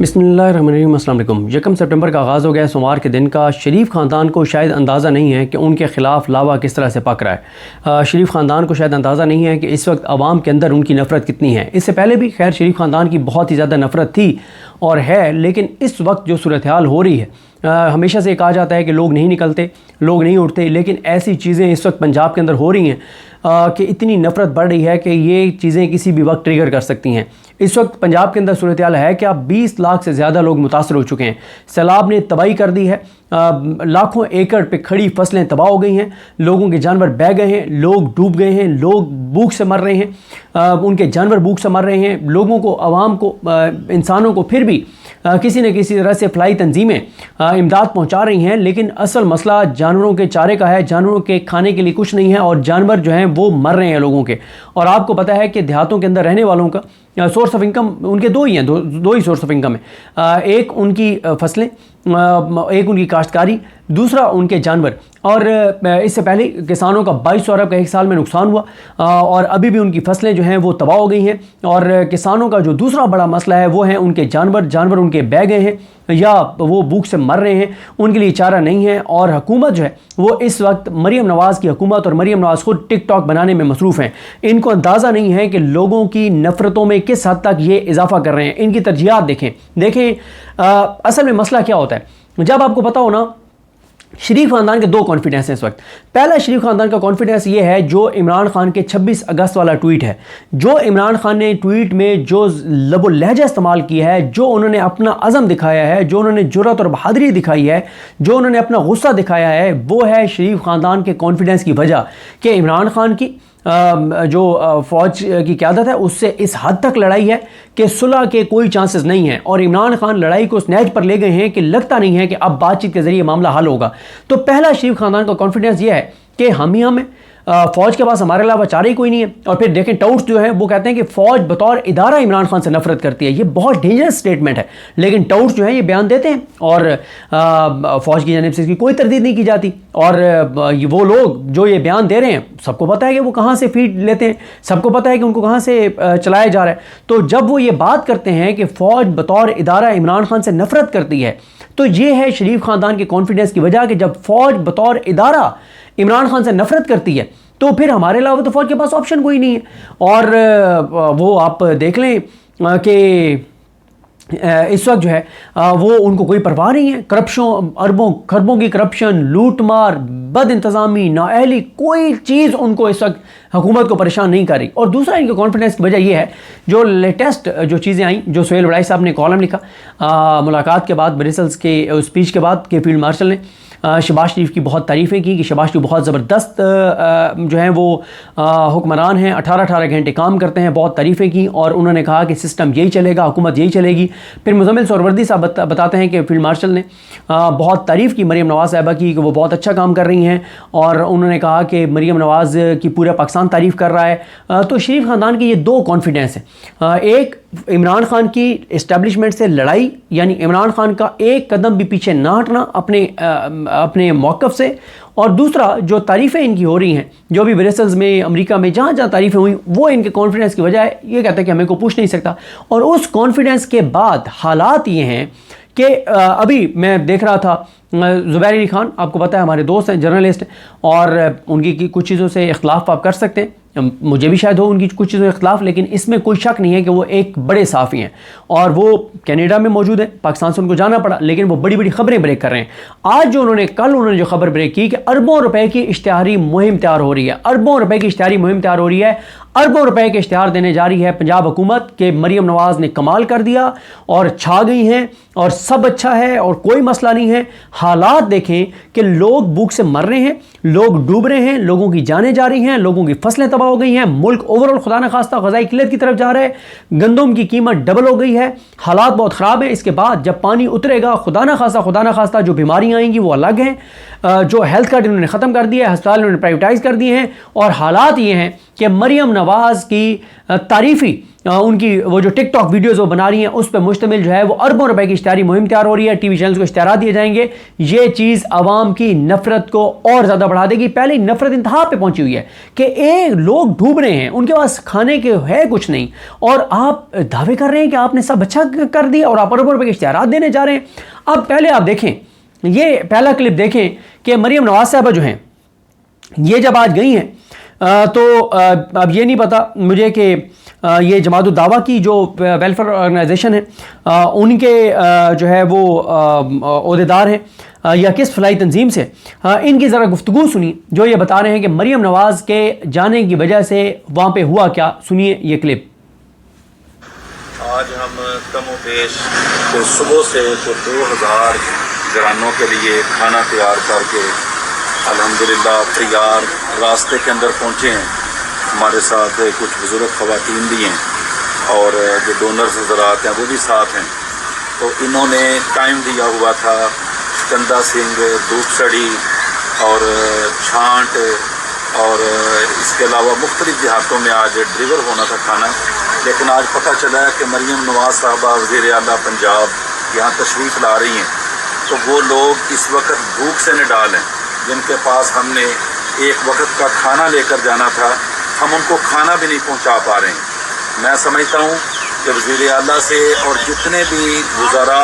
बिस्मिल्लाहिर्रहमानिर्रहीम। अस्सलाम वालेकुम। 1 सितंबर का आगाज़ हो गया सोमवार के दिन का। शरीफ ख़ानदान को शायद अंदाज़ा नहीं है कि उनके ख़िलाफ़ लावा किस तरह से पक रहा है। शरीफ ख़ानदान को शायद अंदाज़ा नहीं है कि इस वक्त आवाम के अंदर उनकी नफ़रत कितनी है। इससे पहले भी खैर शरीफ ख़ानदान की बहुत ही ज़्यादा नफ़रत थी और है, लेकिन इस वक्त जो सूरत हाल हो रही है, हमेशा से कहा जाता है कि लोग नहीं निकलते, लोग नहीं उठते, लेकिन ऐसी चीज़ें इस वक्त पंजाब के अंदर हो रही हैं कि इतनी नफ़रत बढ़ रही है कि ये चीज़ें किसी भी वक्त ट्रिगर कर सकती हैं। इस वक्त पंजाब के अंदर सूरत हाल है कि अब 20 लाख से ज़्यादा लोग मुतासर हो चुके हैं। सैलाब ने तबाही कर दी है, लाखों एकड़ पे खड़ी फसलें तबाह हो गई हैं, लोगों के जानवर बह गए हैं, लोग डूब गए हैं, लोग भूख से मर रहे हैं, उनके जानवर भूख से मर रहे हैं। लोगों को, आवाम को, इंसानों को फिर भी किसी न किसी तरह से फलाई तंजीमें इमदाद पहुंचा रही हैं, लेकिन असल मसला जानवरों के चारे का है। जानवरों के खाने के लिए कुछ नहीं है और जानवर जो हैं वो मर रहे हैं लोगों के। और आपको पता है कि देहातों के अंदर रहने वालों का सोर्स ऑफ इनकम उनके दो ही हैं, दो ही सोर्स ऑफ इनकम है। एक उनकी फसलें, एक उनकी काश्तकारी, दूसरा उनके जानवर। और इससे पहले किसानों का 2200 अरब का एक साल में नुकसान हुआ और अभी भी उनकी फसलें जो हैं वो तबाह हो गई हैं। और किसानों का जो दूसरा बड़ा मसला है वो है उनके जानवर उनके बह गए हैं या वो भूख से मर रहे हैं, उनके लिए चारा नहीं है। और हुकूमत जो है वो इस वक्त मरीम नवाज़ की हुकूमत, और मरीम नवाज़ खुद टिकटॉक बनाने में मसरूफ़ हैं। इनको अंदाज़ा नहीं है कि लोगों की नफ़रतों में किस हद तक ये इजाफा कर रहे हैं। इनकी तरजीहात देखें असल में मसला क्या होता है। जब आपको पता हो ना, शरीफ ख़ानदान के दो कॉन्फिडेंस हैं इस वक्त। पहला शरीफ ख़ानदान का कॉन्फिडेंस ये है जो इमरान खान के 26 अगस्त वाला ट्वीट है। जो इमरान खान ने ट्वीट में जो लब लहजा इस्तेमाल किया है, जो उन्होंने अपना अज़म दिखाया है, जो उन्होंने जुर्रत और बहादुरी दिखाई है, जो उन्होंने अपना गुस्सा दिखाया है, वो है शरीफ ख़ानदान के कॉन्फिडेंस की वजह कि इमरान खान की जो फ़ौज की क़यादत है उससे इस हद तक लड़ाई है कि सुलह के कोई चांसेस नहीं हैं। और इमरान खान लड़ाई को स्नैच पर ले गए हैं कि लगता नहीं है कि अब बातचीत के ज़रिए मामला हल होगा। तो पहला शरीफ ख़ानदान का कॉन्फिडेंस ये है कि हम ही हमें फ़ौज के पास हमारे अलावा चारे ही कोई नहीं है। और फिर देखें टाउट्स जो हैं वो कहते हैं कि फ़ौज बतौर इदारा इमरान खान से नफरत करती है। ये बहुत डेंजरस स्टेटमेंट है, लेकिन टाउट्स जो हैं ये बयान देते हैं और फ़ौज की जानिब से इसकी कोई तरदीद नहीं की जाती। और वो लोग जो ये बयान दे रहे हैं सबको पता है कि वो कहाँ से फीड लेते हैं, सबको पता है कि उनको कहाँ से चलाया जा रहा है। तो जब वो ये बात करते हैं कि फ़ौज बतौर इदारा इमरान खान से नफरत करती है, तो ये है शरीफ ख़ानदान के कॉन्फिडेंस की वजह कि जब फ़ौज बतौर इदारा इमरान खान से नफरत करती है तो फिर हमारे अलावा तो फ़ौज के पास ऑप्शन कोई नहीं है। और वो आप देख लें कि इस वक्त जो है वो उनको कोई परवाह नहीं है। करप्शन, अरबों खरबों की करप्शन, लूट मार, बद इंतज़ामी, नाअहली, कोई चीज़ उनको इस वक्त हुकूमत को परेशान नहीं कर रही। और दूसरा इनके कॉन्फिडेंस की वजह यह है जो लेटेस्ट जो चीज़ें आई, जो सुहेल वड़ाई साहब ने कॉलम लिखा मुलाकात के बाद, ब्रिसल्स के स्पीच के बाद के फील्ड मार्शल ने शहबाज शरीफ की बहुत तारीफ़ें की कि शहबाज शरीफ बहुत ज़बरदस्त जो हैं वो हुक्मरान हैं, 18-18 घंटे काम करते हैं, बहुत तारीफ़ें की। और उन्होंने कहा कि सिस्टम यही चलेगा, हुकूमत यही चलेगी। फिर मुज़म्मिल सोहरावर्दी साहब बताते हैं कि फील्ड मार्शल ने बहुत तारीफ़ की मरीम नवाज़ साहिबा की कि वो बहुत अच्छा काम कर रही हैं। और उन्होंने कहा कि मरीम नवाज़ की पूरा पाकिस्तान तारीफ़ कर रहा है। तो शरीफ ख़ानदान के ये दो कॉन्फिडेंस हैं। एक इमरान खान की इस्टेब्लिशमेंट से लड़ाई, यानी इमरान खान का एक कदम भी पीछे ना हटना अपने मौक़िफ़ से। और दूसरा जो तारीफ़ें इनकी हो रही हैं, जो भी ब्रसेल्स में, अमेरिका में, जहाँ जहाँ तारीफ़ें हुई, वो इनके कॉन्फिडेंस की वजह है। ये कहता है कि हमें को पूछ नहीं सकता। और उस कॉन्फिडेंस के बाद हालात ये हैं कि अभी मैं देख रहा था ज़ुबैर अली खान, आपको पता है हमारे दोस्त हैं, जर्नलिस्ट हैं, और उनकी कुछ चीज़ों से इख्तलाफ आप कर सकते हैं, मुझे भी शायद हो उनकी कुछ चीज़ों से इख्तलाफ, लेकिन इसमें कोई शक नहीं है कि वो एक बड़े साफ़ी हैं। और वो कनाडा में मौजूद है, पाकिस्तान से उनको जाना पड़ा, लेकिन वो बड़ी बड़ी खबरें ब्रेक कर रहे हैं। आज कल उन्होंने जो खबर ब्रेक की कि अरबों रुपए की इश्तिहारी मुहिम तैयार हो रही है, अरबों रुपए की इश्तिहारी मुहिम तैयार हो रही है, अरबों रुपए के इश्तिहार देने जा रही है पंजाब हुकूमत के मरीम नवाज़ ने कमाल कर दिया और छा गई हैं और सब अच्छा है और कोई मसला नहीं है। हालात देखें कि लोग भूख से मर रहे हैं, लोग डूब रहे हैं, लोगों की जानें जा रही हैं, लोगों की फसलें तबाह हो गई हैं, मुल्क ओवरऑल खुदा न खास्ता ग़ज़ाई किल्लत की तरफ जा रहा है, गंदम की कीमत डबल हो गई है, हालात बहुत ख़राब है। इसके बाद जब पानी उतरेगा, खुदा न खास्ता जो बीमारियाँ आएंगी वो अलग हैं। जो हेल्थ कार्ड इन्होंने ख़त्म कर दिया है, अस्पताल इन्होंने प्राइवेटाइज कर दिए हैं, और हालात ये हैं कि मरियम नवाज़ की तारीफ़ी उनकी वो जो टिकटॉक वीडियोज़ वो बना रही हैं उस पर मुश्तमिल जो है वो अरबों रुपए की इश्तिहारी मुहिम तैयार हो रही है, टीवी चैनल्स को इश्तिहार दिए जाएंगे। ये चीज़ आवाम की नफरत को और ज़्यादा बढ़ा देगी। पहले ही नफरत इंतहा पे पहुंची हुई है कि लोग डूब रहे हैं, उनके पास खाने के है कुछ नहीं, और आप दावे कर रहे हैं कि आपने सब अच्छा कर दिया और आप अरबों रुपए के इश्तिहार देने जा रहे हैं। अब पहले आप देखें, ये पहला क्लिप देखें कि मरियम नवाज़ साहबा जो हैं ये जब आज गई हैं तो अब ये नहीं पता मुझे कि ये जमात दावा की जो वेलफेयर ऑर्गेनाइजेशन है उनके जो है वो ओहदेदार हैं या किस फलाई तंजीम से, इनकी ज़रा गुफ्तगू सुनी जो ये बता रहे हैं कि मरियम नवाज़ के जाने की वजह से वहाँ पे हुआ क्या। सुनिए ये क्लिप। आज हम कमो पेश तो सुबह से तो 2000 घरानों के लिए खाना तैयार करके अल्हम्दुलिल्लाह तैयार रास्ते के अंदर पहुँचे हैं। हमारे साथ कुछ बुज़ुर्ग ख़वातीन भी हैं और जो डोनर्स हज़रात हैं वो भी साथ हैं। तो इन्होंने टाइम दिया हुआ था चंदा सिंह, धूपसड़ी और छांट और इसके अलावा मुख्तलिफ़ देहातों में आज डिलीवर होना था खाना, लेकिन आज पता चला है कि मरियम नवाज़ साहबा वज़ीर आला पंजाब यहाँ तशरीफ़ ला रही हैं। तो वो लोग इस वक्त भूख से निडाल हैं, जिनके पास हमने एक वक्त का खाना लेकर जाना था, हम उनको खाना भी नहीं पहुंचा पा रहे हैं। मैं समझता हूं कि वज़ीर आला से और जितने भी वज़रा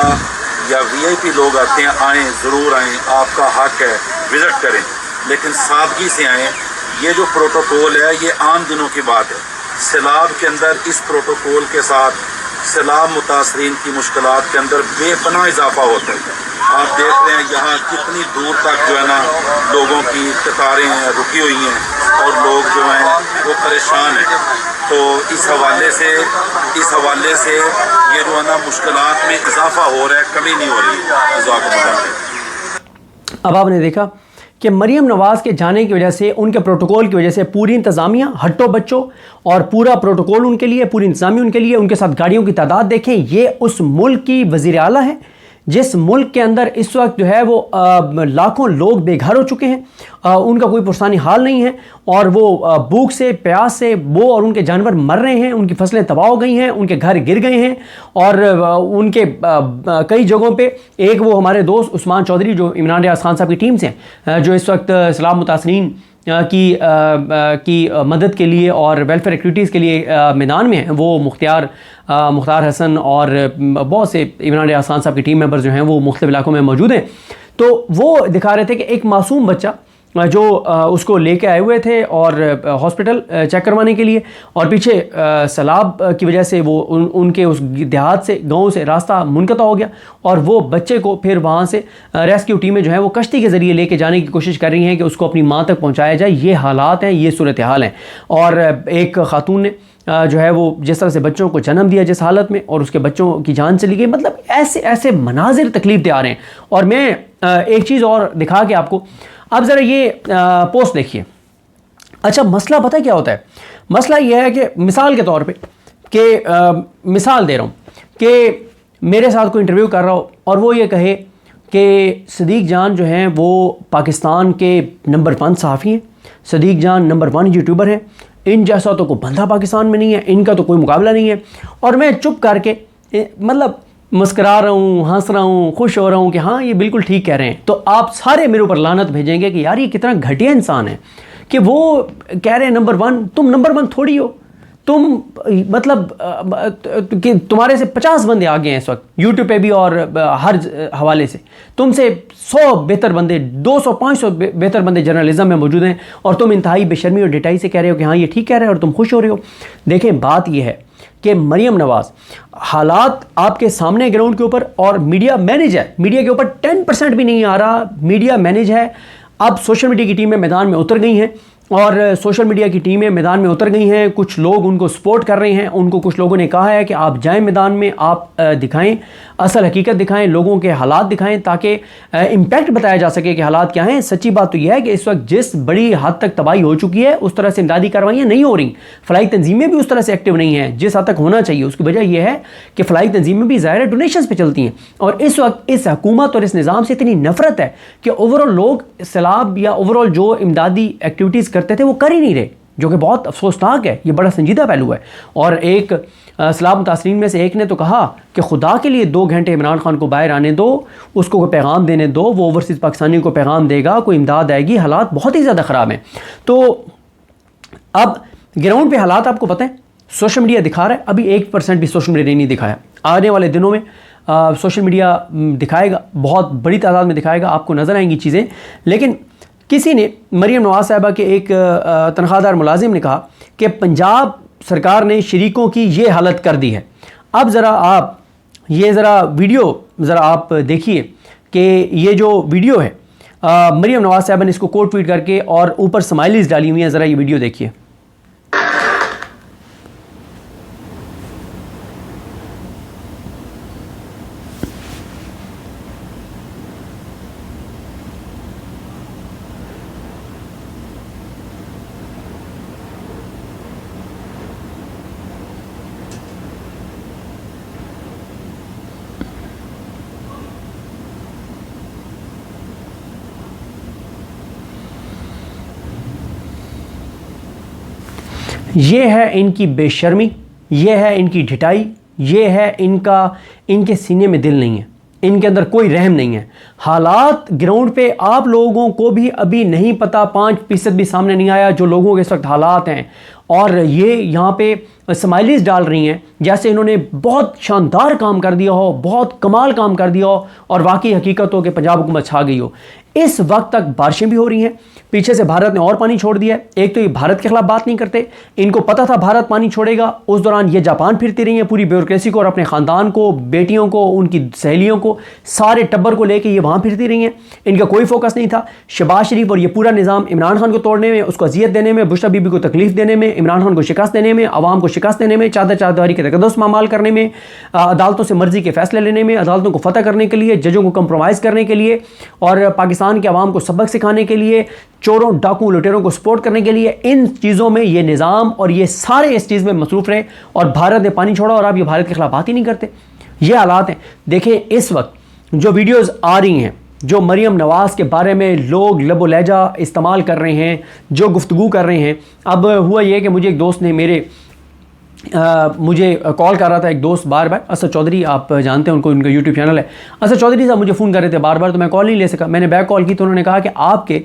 या वीआईपी लोग आते हैं आएँ, ज़रूर आएँ, आपका हक है, विज़िट करें, लेकिन सादगी से आएँ। ये जो प्रोटोकॉल है ये आम दिनों की बात है। सैलाब के अंदर इस प्रोटोकॉल के साथ सैलाब मुतासरीन की मुश्किलात के अंदर बेपनाह इजाफा होता है। आप देख रहे हैं यहाँ कितनी दूर तक जो है ना लोगों की कतारें हैं रुकी हुई हैं और लोग जो हैं वो परेशान हैं। तो इस हवाले से ये जो है ना मुश्किलात में इजाफा हो रहा है, कमी नहीं हो रही है। अब आपने देखा कि मरियम नवाज़ के जाने की वजह से, उनके प्रोटोकॉल की वजह से पूरी इंतज़ामिया हट्टो बच्चों और पूरा प्रोटोकॉल उनके लिए, पूरी इंतज़ामिया उनके लिए, उनके साथ गाड़ियों की तादाद देखें। ये उस मुल्क की वज़ीर आला है जिस मुल्क के अंदर इस वक्त जो है वो लाखों लोग बेघर हो चुके हैं, उनका कोई पुरसानी हाल नहीं है, और वो भूख से, प्यास से वो और उनके जानवर मर रहे हैं, उनकी फसलें तबाह हो गई हैं, उनके घर गिर गए हैं, और उनके कई जगहों पे एक वो हमारे दोस्त उस्मान चौधरी जो इमरान रियाज खान साहब की टीम से जो इस वक्त सैलाब मुतासरीन की मदद के लिए और वेलफेयर एक्टिविटीज़ के लिए मैदान में हैं, वो मुख्तार हसन और बहुत से इमरान रियाज खान साहब की टीम मेंबर्स जो हैं वो मुख्तलिफ इलाकों में मौजूद हैं। तो वो दिखा रहे थे कि एक मासूम बच्चा जो उसको लेके आए हुए थे और हॉस्पिटल चेक करवाने के लिए, और पीछे सैलाब की वजह से वो उनके उस देहात से, गांव से रास्ता मुनक़ता हो गया, और वो बच्चे को फिर वहाँ से रेस्क्यू टीमें जो है वो कश्ती के ज़रिए लेके जाने की कोशिश कर रही हैं कि उसको अपनी माँ तक पहुँचाया जाए। ये हालात हैं, ये सूरत हाल हैं। और एक ख़ातून ने जो है वो जिस तरह से बच्चों को जन्म दिया जिस हालत में, और उसके बच्चों की जान चली गई, मतलब ऐसे ऐसे मनाजिर तकलीफ दे आ रहे हैं। और मैं एक चीज़ और दिखा के आपको, अब ज़रा ये पोस्ट देखिए। अच्छा, मसला पता है क्या होता है? मसला ये है कि मिसाल के तौर पे कि मिसाल दे रहा हूँ कि मेरे साथ कोई इंटरव्यू कर रहा हो और वो ये कहे कि सदीक जान जो हैं वो पाकिस्तान के नंबर 1 सहाफ़ी हैं, सदीक जान नंबर 1 यूट्यूबर हैं, इन जैसा तो कोई बंदा पाकिस्तान में नहीं है, इनका तो कोई मुकाबला नहीं है। और मैं चुप करके मतलब मुस्करा रहा हूँ, हंस रहा हूँ, खुश हो रहा हूँ कि हाँ ये बिल्कुल ठीक कह रहे हैं। तो आप सारे मेरे ऊपर लानत भेजेंगे कि यार ये कितना घटिया इंसान है कि वो कह रहे हैं नंबर 1। तुम नंबर 1 थोड़ी हो, तुम मतलब कि तुम्हारे से 50 बंदे आगे हैं इस वक्त यूट्यूब पे भी और हर हवाले से। तुमसे 100 बेहतर बंदे, 200 500 बेहतर बंदे जर्नलिज्म में मौजूद हैं, और तुम इंतहाई बेशर्मी और डिटाई से कह रहे हो कि हाँ ये ठीक कह रहे हैं और तुम खुश हो रहे हो। देखें, बात यह है कि मरियम नवाज़, हालात आपके सामने ग्राउंड के ऊपर, और मीडिया मैनेज है, मीडिया के ऊपर 10% भी नहीं आ रहा, मीडिया मैनेज है। अब सोशल मीडिया की टीमें मैदान में उतर गई हैं और सोशल मीडिया की टीमें मैदान में उतर गई हैं, कुछ लोग उनको सपोर्ट कर रहे हैं। उनको कुछ लोगों ने कहा है कि आप जाएं मैदान में, आप दिखाएं, असल हकीकत दिखाएं, लोगों के हालात दिखाएं, ताकि इम्पैक्ट बताया जा सके कि हालात क्या हैं। सच्ची बात तो यह है कि इस वक्त जिस बड़ी हद तक तबाही हो चुकी है उस तरह से इमदादी कार्रवाइयाँ नहीं हो रही, फलाई तंजीमें भी उस तरह से एक्टिव नहीं हैं जिस हद तक होना चाहिए। उसकी वजह यह है कि फलाई तंजीमें भी ज़ाहिर डोनेशन पर चलती हैं, और इस वक्त इस हुकूमत और इस निज़ाम से इतनी नफरत है कि ओवरऑल लोग सैलाब या ओवरऑल जो इमदादी एक्टिविटीज़ करते थे वो कर ही नहीं रहे, जो कि बहुत अफसोसनाक है। ये बड़ा संजीदा पहलू है। और एक सैलाब मुतासरीन में से एक ने तो कहा कि खुदा के लिए 2 घंटे इमरान खान को बाहर आने दो, उसको कोई पैगाम देने दो, वो ओवरसीज़ पाकिस्तानी को पैगाम देगा, कोई इमदाद आएगी। हालात बहुत ही ज़्यादा ख़राब हैं। तो अब ग्राउंड पे हालात आपको पता है, सोशल मीडिया दिखा रहा है, अभी 1% भी सोशल मीडिया नहीं दिखाया। आने वाले दिनों में सोशल मीडिया दिखाएगा, बहुत बड़ी तादाद में दिखाएगा, आपको नज़र आएंगी चीज़ें। लेकिन किसी ने, मरीम नवाज़ साहिबा के एक तनख्वाहदार मुलाजिम ने कहा कि पंजाब सरकार ने शरीकों की ये हालत कर दी है। अब ज़रा आप ये वीडियो आप देखिए कि ये जो वीडियो है मरीम नवाज़ साहिबा ने इसको कोट ट्वीट करके और ऊपर स्माइलीज डाली हुई हैं। ज़रा ये वीडियो देखिए। ये है इनकी बेशर्मी, ये है इनकी ढिठाई, ये है इनके सीने में दिल नहीं है, इनके अंदर कोई रहम नहीं है। हालात ग्राउंड पे आप लोगों को भी अभी नहीं पता, 5% भी सामने नहीं आया जो लोगों के इस वक्त हालात हैं। और ये यहाँ पे स्माइलीज डाल रही हैं जैसे इन्होंने बहुत शानदार काम कर दिया हो, बहुत कमाल काम कर दिया हो, और वाकई हकीकत हो कि पंजाब हुकूमत छा गई हो। इस वक्त तक बारिशें भी हो रही हैं, पीछे से भारत ने और पानी छोड़ दिया है। एक तो ये भारत के खिलाफ बात नहीं करते, इनको पता था भारत पानी छोड़ेगा, उस दौरान ये जापान फिरती रही हैं, पूरी ब्यूरोक्रेसी को और अपने ख़ानदान को, बेटियों को, उनकी सहेलियों को, सारे टब्बर को लेके ये वहाँ फिरती रही हैं। इनका कोई फोकस नहीं था। शहबाज शरीफ और ये पूरा निज़ाम इमरान खान को तोड़ने में, उसको अजियत देने में, बुशरा बीबी को तकलीफ देने में, इमरान खान को शिकस्त देने में, आवाम को शिकस्त देने में, चादर के तकद्दुस मामाल करने में, अदालतों से मर्जी के फैसले लेने में, अदालतों को फतह करने के लिए, जजों को कंप्रोमाइज़ करने के लिए, और पाकिस्तान के आवाम को सबक सिखाने के लिए, चोरों डाकू लुटेरों को सपोर्ट करने के लिए, इन चीज़ों में ये निज़ाम और ये सारे इस चीज़ में मसरूफ़ रहे। और भारत ने पानी छोड़ा और आप ये भारत के खिलाफ बात ही नहीं करते। ये हालात हैं। देखें इस वक्त जो वीडियोज़ आ रही हैं, जो मरीम नवाज़ के बारे में लोग लबो लहजा इस्तेमाल कर रहे हैं, जो गुफ्तगू कर रहे हैं। अब हुआ ये कि मुझे एक दोस्त ने मुझे कॉल कर रहा था, एक दोस्त बार बार, असद चौधरी, आप जानते हैं उनको, उनका यूट्यूब चैनल है। असद चौधरी साहब मुझे फ़ोन कर रहे थे बार बार, तो मैं कॉल नहीं ले सका। मैंने बैक कॉल की तो उन्होंने कहा कि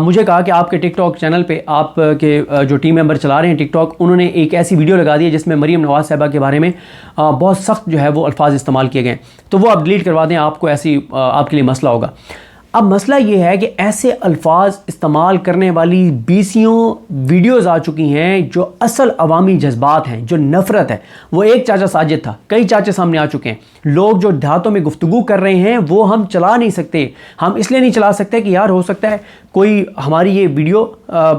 मुझे कहा कि आपके टिकटॉक चैनल पे आपके जो टीम मेंबर चला रहे हैं टिकटॉक, उन्होंने एक ऐसी वीडियो लगा दी है जिसमें मरीम नवाज़ साहिबा के बारे में बहुत सख्त जो है वो अल्फाज इस्तेमाल किए गए, तो वो आप डिलीट करवा दें, आपको ऐसी आपके लिए मसला होगा। अब मसला ये है कि ऐसे अल्फाज इस्तेमाल करने वाली बीसियों वीडियोज़ आ चुकी हैं जो असल अवामी जज्बात हैं, जो नफ़रत है। वो एक चाचा साजिद था, कई चाचे सामने आ चुके हैं। लोग जो देहातों में गुफ्तगू कर रहे हैं वो हम चला नहीं सकते। हम इसलिए नहीं चला सकते कि यार हो सकता है कोई हमारी ये वीडियो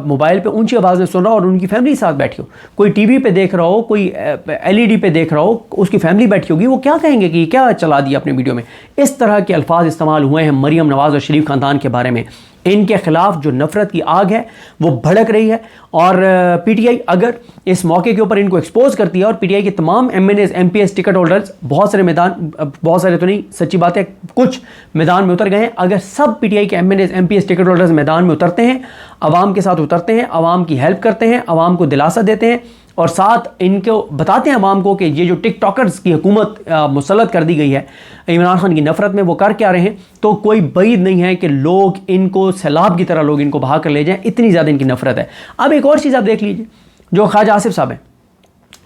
मोबाइल पे ऊंची आवाज़ में सुन रहा हो और उनकी फैमिली साथ बैठी हो, कोई टीवी पे देख रहा हो, कोई एलईडी पे देख रहा हो, उसकी फैमिली बैठी होगी, वो क्या कहेंगे कि क्या चला दिया अपनी वीडियो में। इस तरह के अल्फाज इस्तेमाल हुए हैं मरीम नवाज़ और शरीफ ख़ानदान के बारे में। इनके खिलाफ जो नफरत की आग है वो भड़क रही है, और पीटीआई अगर इस मौके के ऊपर इनको एक्सपोज करती है, और पीटीआई के तमाम एमएनएस एमपीएस टिकट होल्डर्स, बहुत सारे तो नहीं, सच्ची बात है कुछ मैदान में उतर गए हैं। अगर सब पीटीआई के एमएनएस एमपीएस टिकट होल्डर्स मैदान में उतरते हैं, आवाम के साथ उतरते हैं, आवाम की हेल्प करते हैं, आवाम को दिलासा देते हैं, और साथ इनको बताते हैं आवाम को कि ये जो टिकटॉकर्स की हुकूमत मुसल्लत कर दी गई है इमरान खान की नफरत में, वो कर क्या रहे हैं, तो कोई बैद नहीं है कि लोग इनको सैलाब की तरह लोग इनको बहा कर ले जाएं, इतनी ज़्यादा इनकी नफरत है। अब एक और चीज़ आप देख लीजिए, जो ख्वाजा आसिफ साहब हैं।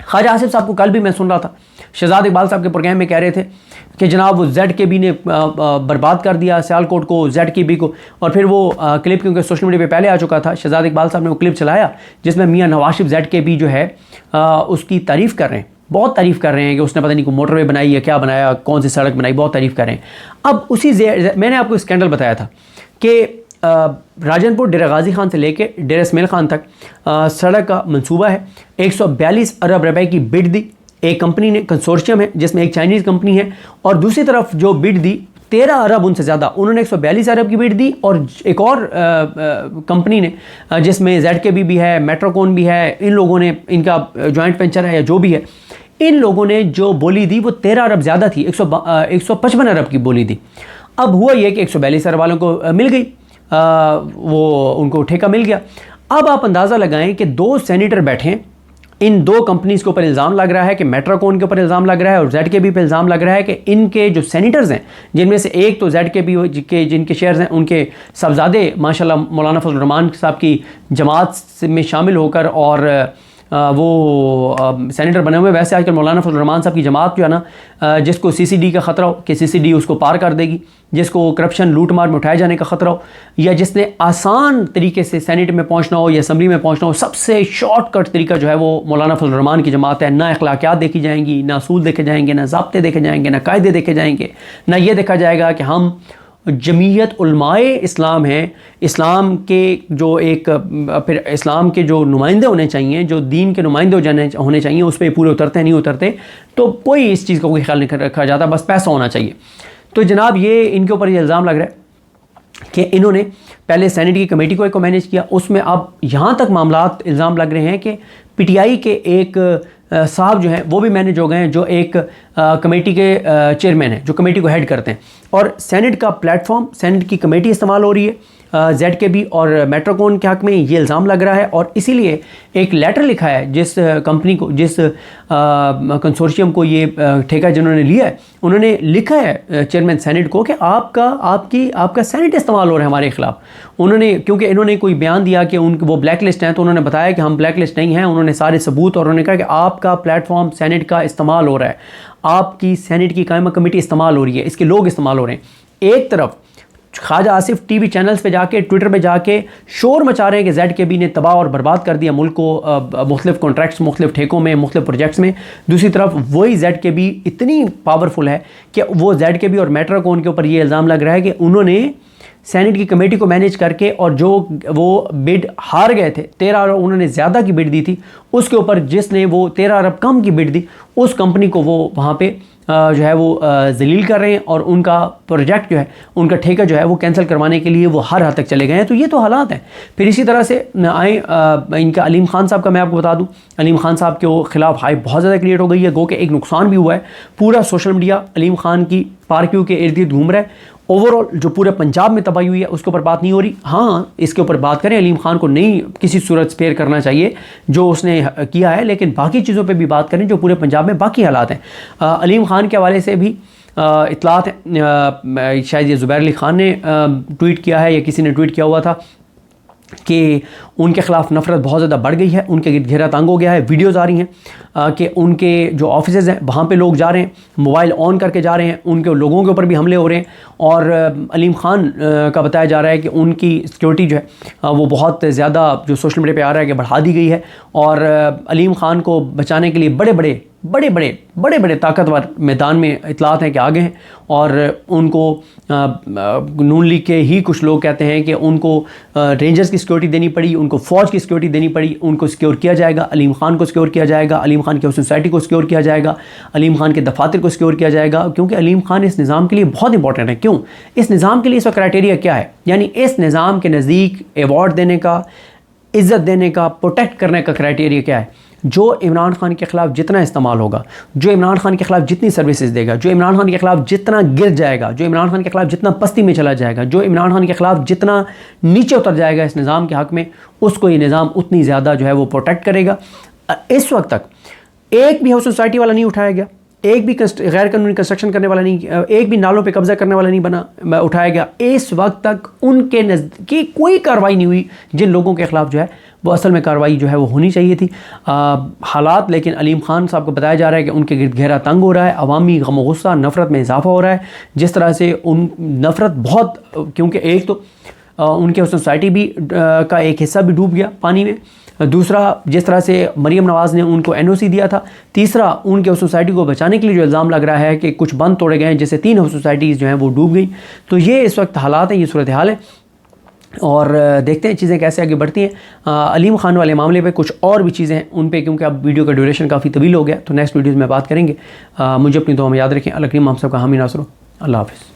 ख्वाजा आसिफ साहब को कल भी मैं सुन रहा था, शहजाद इकबाल साहब के प्रोग्राम में कह रहे थे कि जनाब वो ZKB ने बर्बाद कर दिया सियालकोट को, ZKB को। और फिर वो क्लिप क्योंकि सोशल मीडिया पे पहले आ चुका था, शहजाद इकबाल साहब ने वो क्लिप चलाया जिसमें मियां नवाज शरीफ ZKB जो है उसकी तारीफ़ कर रहे हैं, बहुत तारीफ़ कर रहे हैं कि उसने पता नहीं को मोटरवे बनाई है, क्या बनाया, कौन सी सड़क बनाई, बहुत तारीफ़ कर रहे हैं। अब मैंने आपको स्कैंडल बताया था कि राजनपुर डेरा गाजी खान से लेके डेरा इस्माइल खान तक सड़क का मंसूबा है। 142 अरब रुपए की बिड दी एक कंपनी ने, कंसोर्शियम है जिसमें एक चाइनीज़ कंपनी है, और दूसरी तरफ जो बिड दी 13 अरब उनसे ज़्यादा, उन्होंने 142 अरब की बिड दी, और एक और कंपनी ने जिसमें ZKB भी है, मेट्रोकॉन भी है, इन लोगों ने, इनका जॉइंट वेंचर है या जो भी है, इन लोगों ने जो बोली दी वो 13 अरब ज़्यादा थी, 155 अरब की बोली दी। अब हुआ ये कि 142 अरब वालों को मिल गई, वो उनको ठेका मिल गया। अब आप अंदाज़ा लगाएं कि 2 सेनेटर बैठे हैं, इन 2 कंपनीज़ के ऊपर इल्ज़ाम लग रहा है कि मेट्रोकॉन के ऊपर इल्ज़ाम लग रहा है और ZKB पे इल्ज़ाम लग रहा है कि इनके जो सेनेटर्स हैं, जिनमें से एक तो ZKB के जिनके शेयर्स हैं, उनके साहबजादे माशाल्लाह मौलाना फजल रहमान साहब की जमात में शामिल होकर और वो सेनेटर बने हुए। वैसे आजकल मौलाना फजल रहमान साहब की जमात जो है ना, जिसको CCD का ख़तरा हो कि CCD उसको पार कर देगी, जिसको करप्शन लूट मार में उठाए जाने का ख़तरा हो, या जिसने आसान तरीके से सेनेट में पहुंचना हो या असम्बली में पहुंचना हो, सबसे शॉर्टकट तरीका जो है वो मौलाना फजल रहमान की जमात है। ना अखलाकियात देखी जाएंगी, ना असूल देखे जाएंगे, ना ज़ाब्ते देखे जाएंगे, ना कायदे देखे जाएंगे, ना ये देखा जाएगा कि हम जमीयत उलमाए इस्लाम है, इस्लाम के जो एक फिर इस्लाम के जो नुमाइंदे होने चाहिए, जो दीन के नुमाइंदे होने चाहिए, उस पर पूरे उतरते नहीं उतरते, तो कोई इस चीज़ का कोई ख्याल नहीं रखा जाता, बस पैसा होना चाहिए। तो जनाब ये इनके ऊपर ये इल्ज़ाम लग रहा है कि इन्होंने पहले सेनेट की कमेटी को मैनेज किया, उसमें अब यहाँ तक मामलात इल्ज़ाम लग रहे हैं कि PTI के एक साहब जो हैं वो भी मैनेज हो गए हैं, जो एक कमेटी के चेयरमैन हैं, जो कमेटी को हेड करते हैं, और सेनेट का प्लेटफॉर्म, सेनेट की कमेटी इस्तेमाल हो रही है ZKB और मेट्रोकॉन के हक़ में, ये इल्ज़ाम लग रहा है। और इसीलिए एक लेटर लिखा है जिस कंपनी को, जिस कंसोर्शियम को ये ठेका जिन्होंने लिया है, उन्होंने लिखा है चेयरमैन सेनेट को कि आपका सेनेट इस्तेमाल हो रहा है हमारे ख़िलाफ़। उन्होंने, क्योंकि इन्होंने कोई बयान दिया कि वो ब्लैक लिस्ट हैं, तो उन्होंने बताया कि हम ब्लैक लिस्ट नहीं हैं, उन्होंने सारे सबूत, और उन्होंने कहा कि आपका प्लेटफॉर्म सेनेट का इस्तेमाल हो रहा है, आपकी सेनेट की कायमा कमेटी इस्तेमाल हो रही है, इसके लोग इस्तेमाल हो रहे हैं। एक तरफ ख्वाजा आसिफ TV चैनल्स पे जाके, ट्विटर पे जाके शोर मचा रहे हैं कि ZKB ने तबाह और बर्बाद कर दिया मुल्क को मुख्तलिफ कॉन्ट्रैक्ट्स, मुख्तलिफ ठेकों में, मुख्तलिफ प्रोजेक्ट्स में। दूसरी तरफ वही ZKB इतनी पावरफुल है कि वो ZKB और मेट्रोकॉन के ऊपर ये इल्ज़ाम लग रहा है कि उन्होंने सेनेट की कमेटी को मैनेज करके, और जो वो बिड हार गए थे, 13 अरब उन्होंने ज़्यादा की बिड दी थी, उसके ऊपर जिसने वो 13 अरब कम की बिड दी, उस कंपनी को वो वहाँ पे जो है वो जलील कर रहे हैं, और उनका प्रोजेक्ट जो है, उनका ठेका जो है वो कैंसिल करवाने के लिए वो हर हद तक चले गए हैं। तो ये तो हालात हैं। फिर इसी तरह से आए इनका अलीम खान साहब का मैं आपको बता दूं, अलीम खान साहब के ख़िलाफ़ हाइप बहुत ज़्यादा क्रिएट हो गई है, गो के एक नुकसान भी हुआ है। पूरा सोशल मीडिया अलीम खान की पार्कियों के इर्द गिर्द घूम रहा है। ओवरऑल जो पूरे पंजाब में तबाही हुई है उसके ऊपर बात नहीं हो रही। हाँ, इसके ऊपर बात करें, अलीम खान को नहीं किसी सूरत स्पेयर करना चाहिए जो उसने किया है, लेकिन बाकी चीज़ों पे भी बात करें जो पूरे पंजाब में बाकी हालात हैं। अलीम खान के हवाले से भी इतलात है, शायद ये ज़ुबैर अली खान ने ट्वीट किया है या किसी ने ट्वीट किया हुआ था कि उनके ख़िलाफ़ नफ़रत बहुत ज़्यादा बढ़ गई है, उनके गिरद घेरा तंग हो गया है। वीडियोज़ आ रही हैं कि उनके जो ऑफिसेज़ हैं वहाँ पे लोग जा रहे हैं, मोबाइल ऑन करके जा रहे हैं, उनके लोगों के ऊपर भी हमले हो रहे हैं। और अलीम खान का बताया जा रहा है कि उनकी सिक्योरिटी जो है वो बहुत ज़्यादा, जो सोशल मीडिया पे आ रहा है कि बढ़ा दी गई है, और अलीम खान को बचाने के लिए बड़े बड़े ताकतवर मैदान में इतलात हैं कि आगे हैं। और उनको नून लीग के ही कुछ लोग कहते हैं कि उनको रेंजर्स की सिक्योरिटी देनी पड़ी, उनको फ़ौज की सिक्योरिटी देनी पड़ी, उनको सिक्योर किया जाएगा, अलीम खान को सिक्योर किया जाएगा, अलीम खान की सोसाइटी को सिक्योर किया जाएगा, अलीम खान के दफातर को सिक्योर किया जाएगा, क्योंकि अलीम खान इस निज़ाम के लिए बहुत इंपॉर्टेंट है। क्यों? इस निज़ाम के लिए इसका क्राइटेरिया क्या है? यानी इस निज़ाम के नज़दीक अवार्ड देने का, इज़्ज़त देने का, प्रोटेक्ट करने का क्राइटेरिया क्या है? जो इमरान खान के ख़िलाफ़ जितना इस्तेमाल होगा, जो इमरान खान के ख़िलाफ़ जितनी सर्विसेज देगा, जो इमरान खान के ख़िलाफ़ जितना गिर जाएगा, जो इमरान खान के ख़िलाफ़ जितना पस्ती में चला जाएगा, जो इमरान खान के ख़िलाफ़ जितना नीचे उतर जाएगा इस निज़ाम के हक़ में, उसको ये निज़ाम उतनी ज़्यादा जो है वो प्रोटेक्ट करेगा। इस वक्त तक एक भी हाउस सोसाइटी वाला नहीं उठाया गया, एक भी गैर कानूनी कंस्ट्रक्शन करने वाला नहीं, एक भी नालों पे कब्जा करने वाला नहीं उठाया गया। इस वक्त तक उनके नज़दीकी कोई कार्रवाई नहीं हुई जिन लोगों के ख़िलाफ़ जो है वो असल में कार्रवाई जो है वो होनी चाहिए थी। हालात, लेकिन अलीम खान साहब को बताया जा रहा है कि उनके गिरद घेरा तंग हो रहा है, अवामी गम और गुस्सा, नफ़रत में इजाफा हो रहा है। जिस तरह से उन नफ़रत बहुत, क्योंकि एक तो उनके सोसाइटी भी का एक हिस्सा भी डूब गया पानी में, दूसरा जिस तरह से मरीम नवाज़ ने उनको NOC दिया था, तीसरा उनके उस सोसाइटी को बचाने के लिए जो इल्ज़ाम लग रहा है कि कुछ बंद तोड़े गए हैं, जैसे 3 हाउस सोसाइटीज़ जो हैं वो डूब गई। तो ये इस वक्त हालात हैं, ये सूरत हाल है। और देखते हैं चीज़ें कैसे आगे बढ़ती हैं। अलीम खान वाले मामले पे कुछ और भी चीज़ें हैं उन पे, क्योंकि अब वीडियो का ड्यूरेशन काफ़ी तवील हो गया, तो नेक्स्ट वीडियोज़ में बात करेंगे। मुझे अपनी दुआ में याद रखें। अल्लाह करीम हम सब का हामी नासर हो। अल्लाह हाफ़िज़।